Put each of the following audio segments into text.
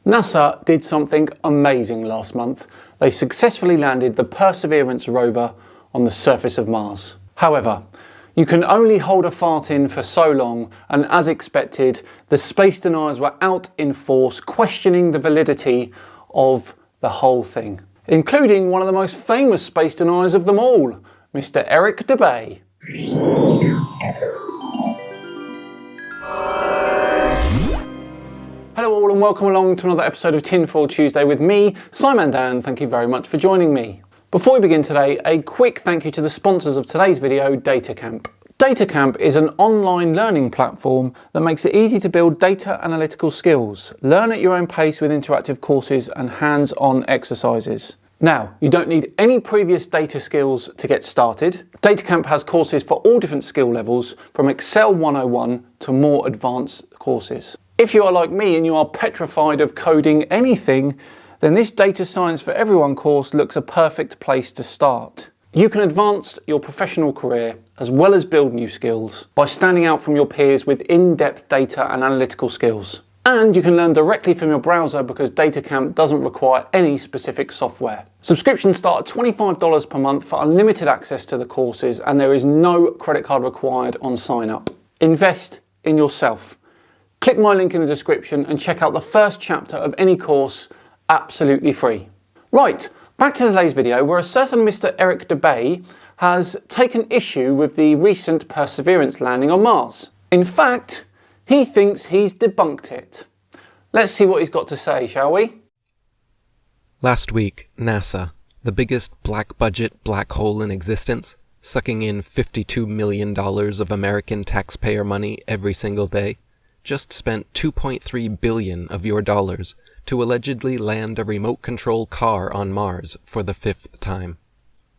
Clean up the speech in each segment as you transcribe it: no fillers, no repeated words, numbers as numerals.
NASA did something amazing last month. They successfully landed the Perseverance rover on the surface of Mars. However, you can only hold a fart in for so long, and as expected, the space deniers were out in force questioning the validity of the whole thing, including one of the most famous space deniers of them all, Mr. Eric Dubay. Hello all and welcome along to another episode of Tinfoil Tuesday with me, Simon Dan. Thank you very much for joining me. Before we begin today, a quick thank you to the sponsors of today's video, DataCamp. DataCamp is an online learning platform that makes it easy to build data analytical skills. Learn at your own pace with interactive courses and hands-on exercises. Now, you don't need any previous data skills to get started. DataCamp has courses for all different skill levels, from Excel 101 to more advanced courses. If you are like me and you are petrified of coding anything, then this Data Science for Everyone course looks a perfect place to start. You can advance your professional career as well as build new skills by standing out from your peers with in-depth data and analytical skills. And you can learn directly from your browser because DataCamp doesn't require any specific software. Subscriptions start at $25 per month for unlimited access to the courses, and there is no credit card required on sign up. Invest in yourself. Click my link in the description and check out the first chapter of any course absolutely free. Right, back to today's video where a certain Mr. Eric Dubay has taken issue with the recent Perseverance landing on Mars. In fact, he thinks he's debunked it. Let's see what he's got to say, shall we? Last week, NASA, the biggest black-budget black hole in existence, sucking in $52 million of American taxpayer money every single day, just spent $2.3 billion of your dollars to allegedly land a remote control car on Mars for the 5th time.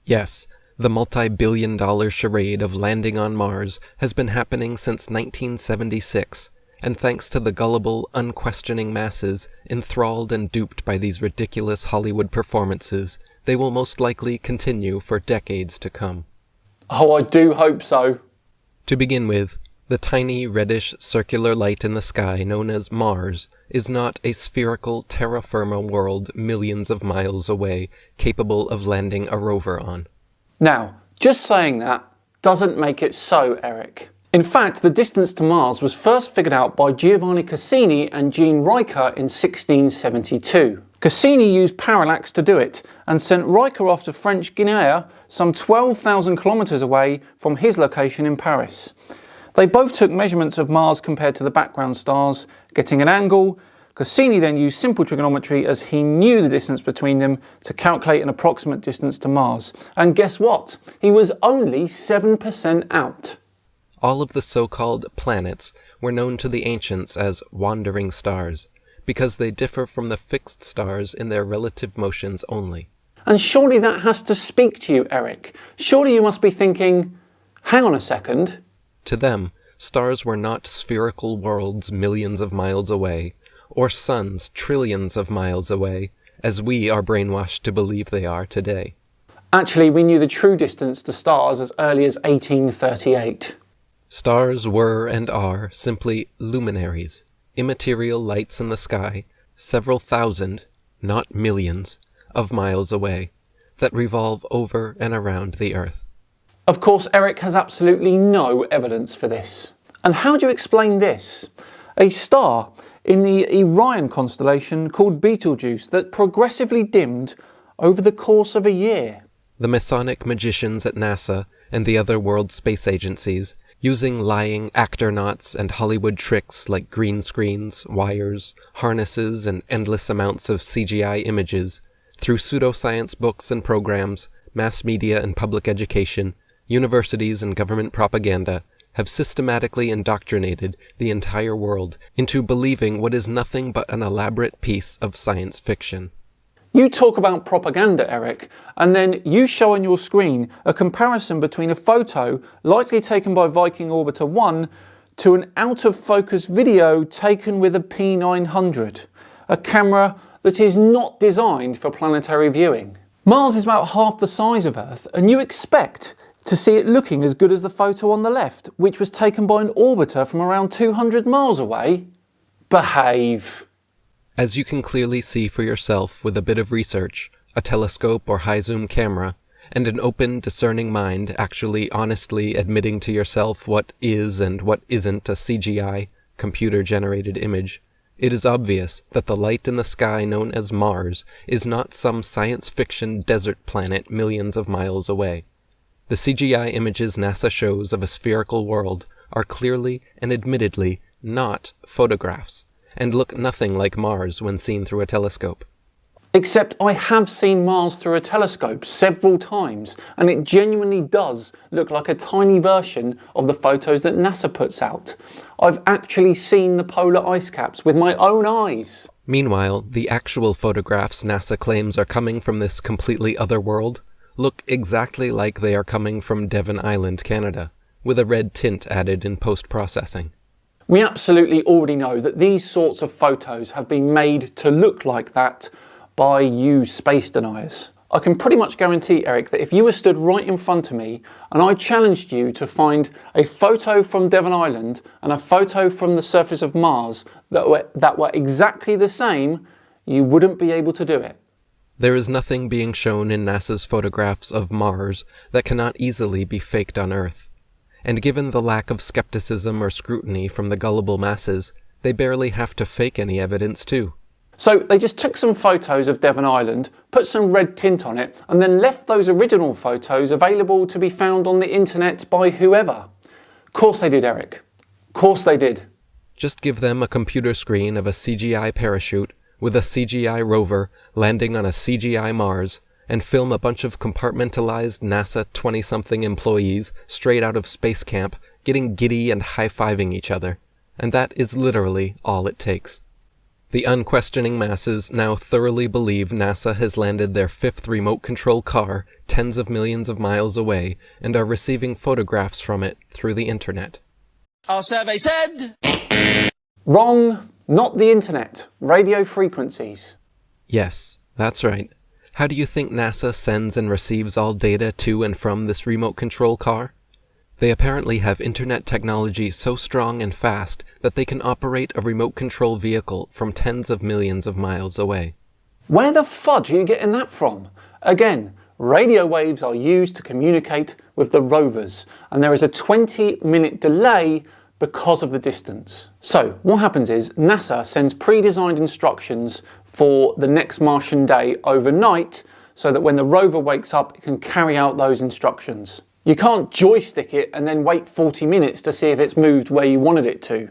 Yes, the multi-billion-dollar charade of landing on Mars has been happening since 1976, and thanks to the gullible, unquestioning masses enthralled and duped by these ridiculous Hollywood performances, they will most likely continue for decades to come. Oh, I do hope so. To begin with, the tiny reddish circular light in the sky known as Mars is not a spherical terra firma world millions of miles away capable of landing a rover on. Now, just saying that doesn't make it so, Eric. In fact, the distance to Mars was first figured out by Giovanni Cassini and Jean Riker in 1672. Cassini used parallax to do it and sent Riker off to French Guiana, some 12,000 kilometers away from his location in Paris. They both took measurements of Mars compared to the background stars, getting an angle. Cassini then used simple trigonometry as he knew the distance between them to calculate an approximate distance to Mars. And guess what? He was only 7% out. All of the so-called planets were known to the ancients as wandering stars, because they differ from the fixed stars in their relative motions only. And surely that has to speak to you, Eric. Surely you must be thinking, hang on a second. To them, stars were not spherical worlds millions of miles away, or suns trillions of miles away, as we are brainwashed to believe they are today. Actually, we knew the true distance to stars as early as 1838. Stars were and are simply luminaries, immaterial lights in the sky, several thousand, not millions, of miles away, that revolve over and around the Earth. Of course, Eric has absolutely no evidence for this. And how do you explain this? A star in the Orion constellation called Betelgeuse that progressively dimmed over the course of a year. The Masonic magicians at NASA and the other world space agencies, using lying actor-nauts and Hollywood tricks like green screens, wires, harnesses, and endless amounts of CGI images, through pseudoscience books and programs, mass media and public education, universities and government propaganda, have systematically indoctrinated the entire world into believing what is nothing but an elaborate piece of science fiction. You talk about propaganda, Eric, and then you show on your screen a comparison between a photo likely taken by Viking Orbiter 1 to an out-of-focus video taken with a P900, a camera that is not designed for planetary viewing. Mars is about half the size of Earth, and you expect to see it looking as good as the photo on the left, which was taken by an orbiter from around 200 miles away? Behave. As you can clearly see for yourself with a bit of research, a telescope or high-zoom camera, and an open, discerning mind actually honestly admitting to yourself what is and what isn't a CGI, computer-generated image, it is obvious that the light in the sky known as Mars is not some science fiction desert planet millions of miles away. The CGI images NASA shows of a spherical world are clearly and admittedly not photographs, and look nothing like Mars when seen through a telescope. Except I have seen Mars through a telescope several times, and it genuinely does look like a tiny version of the photos that NASA puts out. I've actually seen the polar ice caps with my own eyes. Meanwhile, the actual photographs NASA claims are coming from this completely other world look exactly like they are coming from Devon Island, Canada, with a red tint added in post-processing. We absolutely already know that these sorts of photos have been made to look like that by you space deniers. I can pretty much guarantee, Eric, that if you were stood right in front of me and I challenged you to find a photo from Devon Island and a photo from the surface of Mars that were exactly the same, you wouldn't be able to do it. There is nothing being shown in NASA's photographs of Mars that cannot easily be faked on Earth. And given the lack of skepticism or scrutiny from the gullible masses, they barely have to fake any evidence too. So they just took some photos of Devon Island, put some red tint on it, and then left those original photos available to be found on the internet by whoever. Of course they did, Eric. Of course they did. Just give them a computer screen of a CGI parachute with a CGI rover landing on a CGI Mars, and film a bunch of compartmentalized NASA 20-something employees straight out of space camp getting giddy and high-fiving each other. And that is literally all it takes. The unquestioning masses now thoroughly believe NASA has landed their fifth remote control car tens of millions of miles away and are receiving photographs from it through the internet. Our survey said... Wrong. Not the internet. Radio frequencies. Yes, that's right. How do you think NASA sends and receives all data to and from this remote control car? They apparently have internet technology so strong and fast that they can operate a remote control vehicle from tens of millions of miles away. Where the fudge are you getting that from? Again, radio waves are used to communicate with the rovers, and there is a 20-minute delay because of the distance. So what happens is NASA sends pre-designed instructions for the next Martian day overnight so that when the rover wakes up, it can carry out those instructions. You can't joystick it and then wait 40 minutes to see if it's moved where you wanted it to.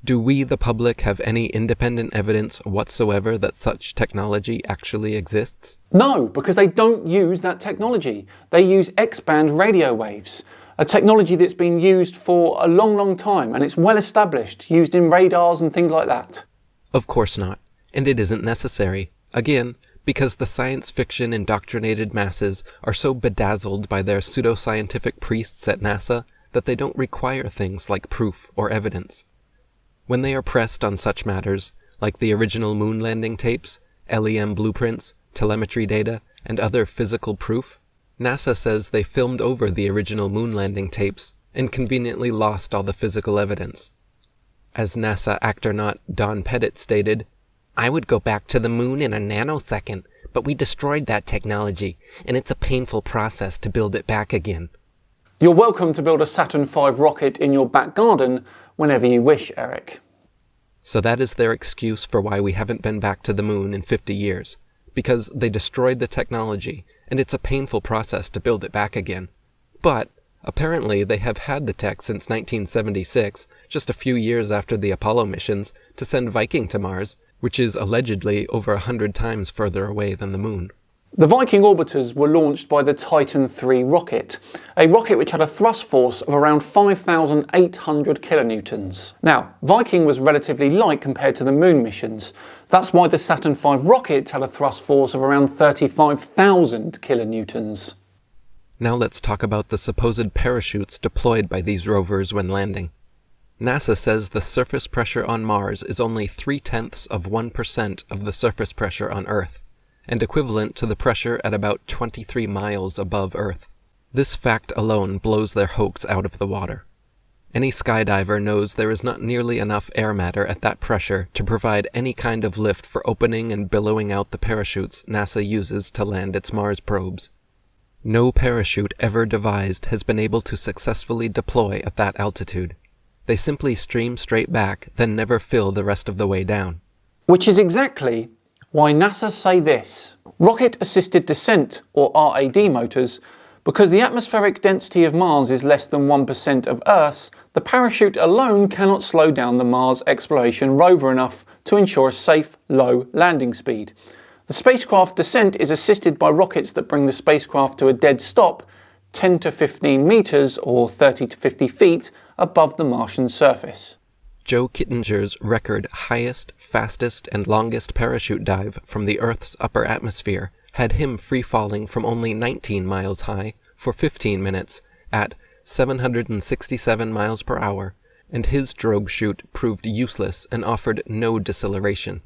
Do we, the public, have any independent evidence whatsoever that such technology actually exists? No, because they don't use that technology. They use X-band radio waves, a technology that's been used for a long, long time, and it's well established, used in radars and things like that. Of course not, and it isn't necessary. Again, because the science fiction indoctrinated masses are so bedazzled by their pseudoscientific priests at NASA that they don't require things like proof or evidence. When they are pressed on such matters, like the original moon landing tapes, LEM blueprints, telemetry data, and other physical proof, NASA says they filmed over the original moon landing tapes and conveniently lost all the physical evidence. As NASA actor-naut Don Pettit stated, "I would go back to the moon in a nanosecond, but we destroyed that technology, and it's a painful process to build it back again." You're welcome to build a Saturn V rocket in your back garden whenever you wish, Eric. So that is their excuse for why we haven't been back to the moon in 50 years, because they destroyed the technology, and it's a painful process to build it back again. But apparently they have had the tech since 1976, just a few years after the Apollo missions, to send Viking to Mars, which is allegedly over 100 times further away than the moon. The Viking orbiters were launched by the Titan III rocket, a rocket which had a thrust force of around 5,800 kilonewtons. Now, Viking was relatively light compared to the moon missions. That's why the Saturn V rocket had a thrust force of around 35,000 kilonewtons. Now let's talk about the supposed parachutes deployed by these rovers when landing. NASA says the surface pressure on Mars is only 0.3% of the surface pressure on Earth, and equivalent to the pressure at about 23 miles above Earth. This fact alone blows their hoax out of the water. Any skydiver knows there is not nearly enough air matter at that pressure to provide any kind of lift for opening and billowing out the parachutes NASA uses to land its Mars probes. No parachute ever devised has been able to successfully deploy at that altitude. They simply stream straight back, then never fill the rest of the way down. Which is exactly why NASA say this: rocket-assisted descent, or RAD motors, because the atmospheric density of Mars is less than 1% of Earth's, the parachute alone cannot slow down the Mars exploration rover enough to ensure a safe, low landing speed. The spacecraft descent is assisted by rockets that bring the spacecraft to a dead stop 10 to 15 meters, or 30 to 50 feet, above the Martian surface. Joe Kittinger's record highest, fastest, and longest parachute dive from the Earth's upper atmosphere had him free-falling from only 19 miles high for 15 minutes at 767 miles per hour, and his drogue chute proved useless and offered no deceleration.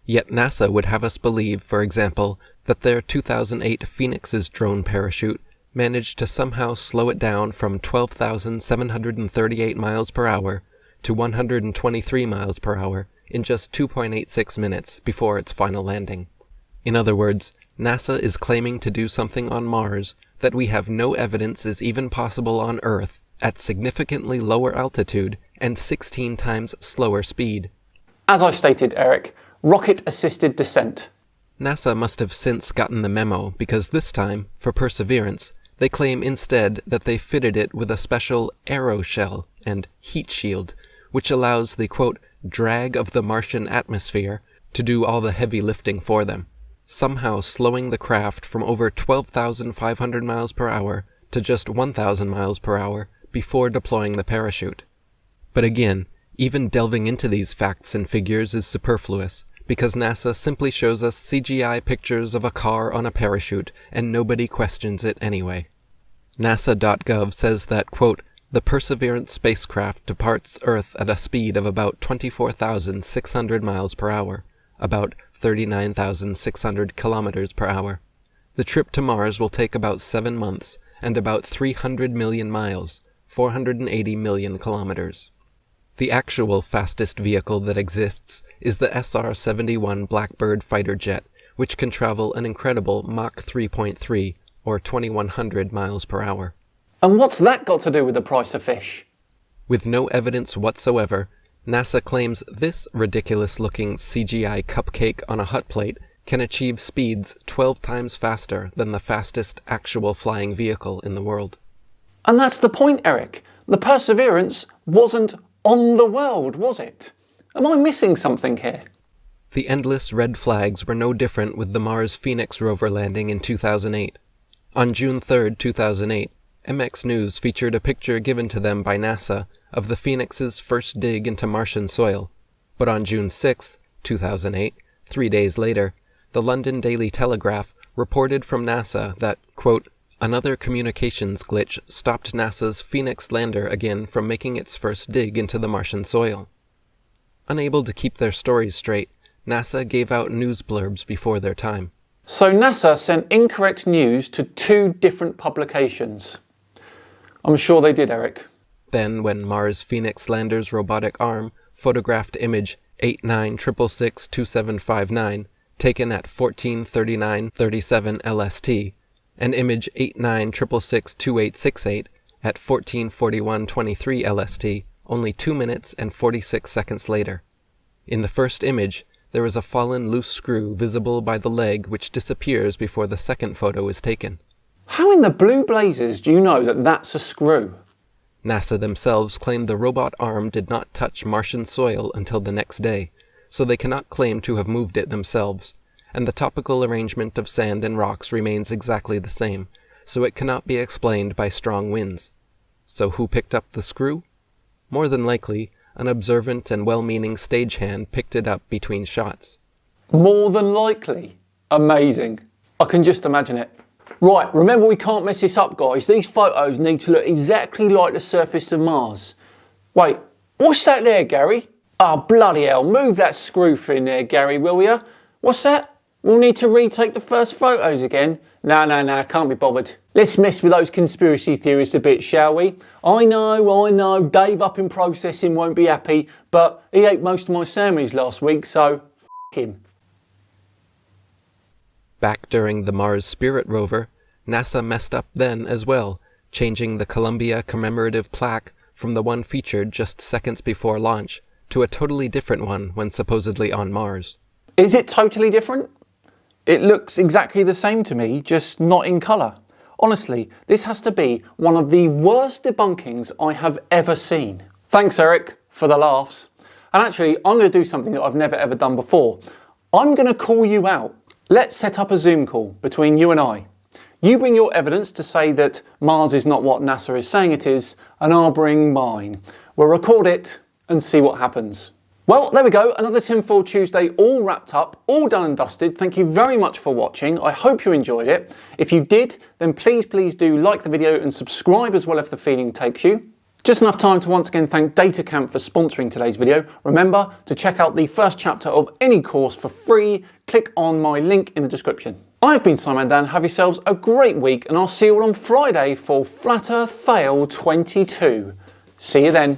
Yet NASA would have us believe, for example, that their 2008 Phoenix's drone parachute managed to somehow slow it down from 12,738 miles per hour to 123 miles per hour in just 2.86 minutes before its final landing. In other words, NASA is claiming to do something on Mars that we have no evidence is even possible on Earth at significantly lower altitude and 16 times slower speed. As I stated, Eric, rocket-assisted descent. NASA must have since gotten the memo because this time, for Perseverance, they claim instead that they fitted it with a special aeroshell and heat shield, which allows the, quote, drag of the Martian atmosphere to do all the heavy lifting for them, somehow slowing the craft from over 12,500 miles per hour to just 1,000 miles per hour before deploying the parachute. But again, even delving into these facts and figures is superfluous, because NASA simply shows us CGI pictures of a car on a parachute, and nobody questions it anyway. NASA.gov says that, quote, the Perseverance spacecraft departs Earth at a speed of about 24,600 miles per hour, about 39,600 kilometers per hour. The trip to Mars will take about 7 months and about 300 million miles, 480 million kilometers. The actual fastest vehicle that exists is the SR-71 Blackbird fighter jet, which can travel an incredible Mach 3.3, or 2,100 miles per hour. And what's that got to do with the price of fish? With no evidence whatsoever, NASA claims this ridiculous-looking CGI cupcake on a hot plate can achieve speeds 12 times faster than the fastest actual flying vehicle in the world. And that's the point, Eric. The Perseverance wasn't on the world, was it? Am I missing something here? The endless red flags were no different with the Mars Phoenix rover landing in 2008. On June 3, 2008, MX News featured a picture given to them by NASA of the Phoenix's first dig into Martian soil. But on June 6, 2008, 3 days later, the London Daily Telegraph reported from NASA that, quote, another communications glitch stopped NASA's Phoenix lander again from making its first dig into the Martian soil. Unable to keep their stories straight, NASA gave out news blurbs before their time. So NASA sent incorrect news to 2 different publications. I'm sure they did, Eric. Then, when Mars Phoenix lander's robotic arm photographed image 89662759, taken at 1439:37 LST, and image 89662868 at 1441:23 LST, only 2 minutes and 46 seconds later. In the first image, there is a fallen loose screw visible by the leg which disappears before the second photo is taken. How in the blue blazes do you know that that's a screw? NASA themselves claim the robot arm did not touch Martian soil until the next day, so they cannot claim to have moved it themselves, and the topical arrangement of sand and rocks remains exactly the same, so it cannot be explained by strong winds. So who picked up the screw? More than likely, an observant and well-meaning stagehand picked it up between shots. More than likely. Amazing. I can just imagine it. Right, remember we can't mess this up, guys. These photos need to look exactly like the surface of Mars. Wait, what's that there, Gary? Oh, bloody hell, move that screw thing there, Gary, will ya? What's that? We'll need to retake the first photos again. No, can't be bothered. Let's mess with those conspiracy theorists a bit, shall we? I know, Dave up in processing won't be happy, but he ate most of my sandwich last week, so f*** him. Back during the Mars Spirit rover, NASA messed up then as well, changing the Columbia commemorative plaque from the one featured just seconds before launch to a totally different one when supposedly on Mars. Is it totally different? It looks exactly the same to me, just not in colour. Honestly, this has to be one of the worst debunkings I have ever seen. Thanks, Eric, for the laughs. And actually, I'm going to do something that I've never ever done before. I'm going to call you out. Let's set up a Zoom call between you and I. You bring your evidence to say that Mars is not what NASA is saying it is, and I'll bring mine. We'll record it and see what happens. Well, there we go, another Tinfoil Tuesday all wrapped up, all done and dusted. Thank you very much for watching. I hope you enjoyed it. If you did, then please do like the video and subscribe as well if the feeling takes you. Just enough time to once again thank DataCamp for sponsoring today's video. Remember to check out the first chapter of any course for free. Click on my link in the description. I've been Simon Dan, have yourselves a great week, and I'll see you all on Friday for Flat Earth Fail 22. See you then.